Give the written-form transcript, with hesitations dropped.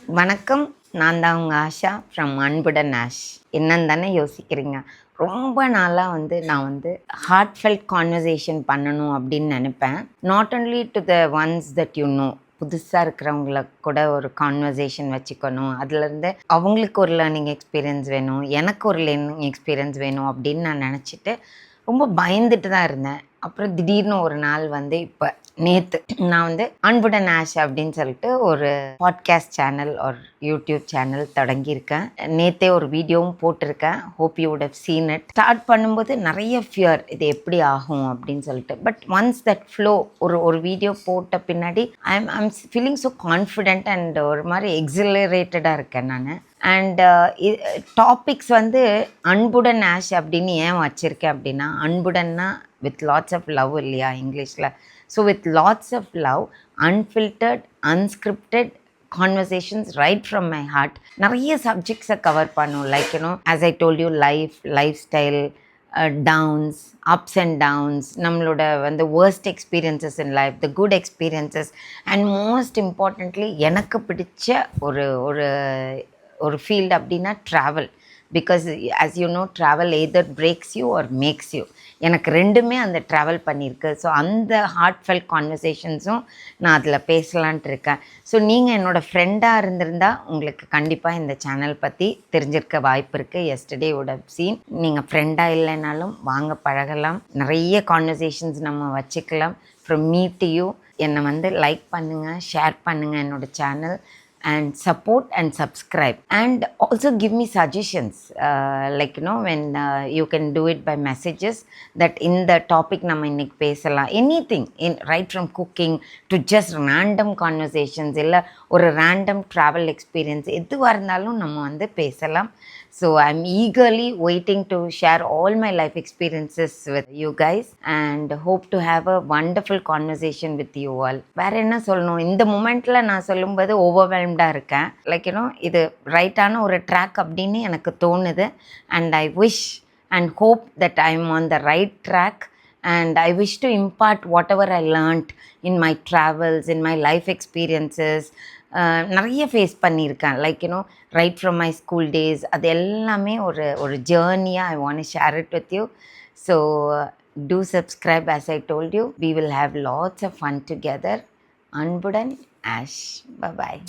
வணக்கம். நான் தான் உங்கள் ஆஷா ஃப்ரம் அன்புடன் ஆஷ். என்னன்னு தானே யோசிக்கிறீங்க. ரொம்ப நாளாக நான் ஹார்ட்ஃபெல்ட் கான்வர்சேஷன் பண்ணணும் அப்படின்னு நினைப்பேன். Not only to the ones that you know, புதுசாக இருக்கிறவங்கள கூட ஒரு கான்வர்சேஷன் வச்சுக்கணும். அதுலேருந்து அவங்களுக்கு ஒரு லேர்னிங் எக்ஸ்பீரியன்ஸ் வேணும், எனக்கு ஒரு லேர்னிங் எக்ஸ்பீரியன்ஸ் வேணும் அப்படின்னு நான் நினச்சிட்டு ரொம்ப பயந்துட்டு தான் இருந்தேன். அப்புறம் திடீர்னு ஒரு நாள் இப்போ நேற்று நான் அன்புடன் ஆஷ் அப்படின்னு சொல்லிட்டு ஒரு பாட்காஸ்ட் சேனல் ஒரு யூடியூப் சேனல் தொடங்கியிருக்கேன். நேற்றே ஒரு வீடியோவும் போட்டிருக்கேன். Hope you would have seen it. Start பண்ணும்போது நிறைய ஃபியர், இது எப்படி ஆகும் அப்படின்னு சொல்லிட்டு. பட் ஒன்ஸ் தட் ஃப்ளோ, ஒரு வீடியோ போட்ட பின்னாடி I'm feeling so confident and ஒரு மாதிரி எக்ஸிலரேட்டடாக இருக்கேன் நான். அண்ட் டாபிக்ஸ் அன்புடன் ஆஷ் அப்படின்னு ஏன் வச்சுருக்கேன் அப்படின்னா, அன்புடன்னா வித் லாட்ஸ் ஆஃப் லவ் இல்லையா இங்கிலீஷில். So with lots of love, unfiltered, unscripted conversations right from my heart. நிறைய சப்ஜெக்ட்ஸை கவர் பண்ணும். Like as I told you, lifestyle, downs, ups and downs, நம்மளோட worst experiences in life, the good experiences, and most importantly எனக்கு பிடிச்ச ஒரு ஒரு ஒரு field அப்படின்னா travel. Because as you know, travel either breaks you or makes you. எனக்கு ரெண்டுமே அந்த ட்ராவல் பண்ணியிருக்கு. ஸோ அந்த ஹார்ட்ஃபெல்ட் கான்வர்சேஷன்ஸும் நான் அதில் பேசலான்ட்டு இருக்கேன். ஸோ நீங்கள் என்னோடய ஃப்ரெண்டாக இருந்திருந்தால் உங்களுக்கு கண்டிப்பாக இந்த சேனல் பற்றி தெரிஞ்சிருக்க வாய்ப்பு இருக்குது. Yesterday would have seen. நீங்கள் ஃப்ரெண்டாக இல்லைனாலும் வாங்க பழகலாம், நிறைய கான்வர்சேஷன்ஸ் நம்ம வச்சுக்கலாம். From me to you. என்னை லைக் பண்ணுங்கள், ஷேர் பண்ணுங்கள் என்னோடய channel, and support and subscribe, and also give me suggestions, like when you can do it by messages, that in the topic நம்ம இன்னைக்கு பேசலாம், anything in right from cooking to just random conversations, இல்லை ஒரு random travel experience, எதுவாக இருந்தாலும் நம்ம பேசலாம். So I'm eagerly waiting to share all my life experiences with you guys and hope to have a wonderful conversation with you all. வேறு என்ன சொல்லணும், இந்த மூமெண்ட்டில் நான் சொல்லும்போது ஓவர்வெல்ம்டாக இருக்கேன். லைக் இது ரைட்டான ஒரு ட்ராக் அப்படின்னு எனக்கு தோணுது. And I wish and hope that I am on the right track, and I wish to impart whatever I learnt in my travels, in my life experiences. நிறைய ஃபேஸ் பண்ணியிருக்கேன். Like right from my school days, அது எல்லாமே ஒரு ஜேர்னியாக I want to share it with you. So do subscribe. As I told you, we will have lots of fun together. அன்புடன் ash. Bye bye.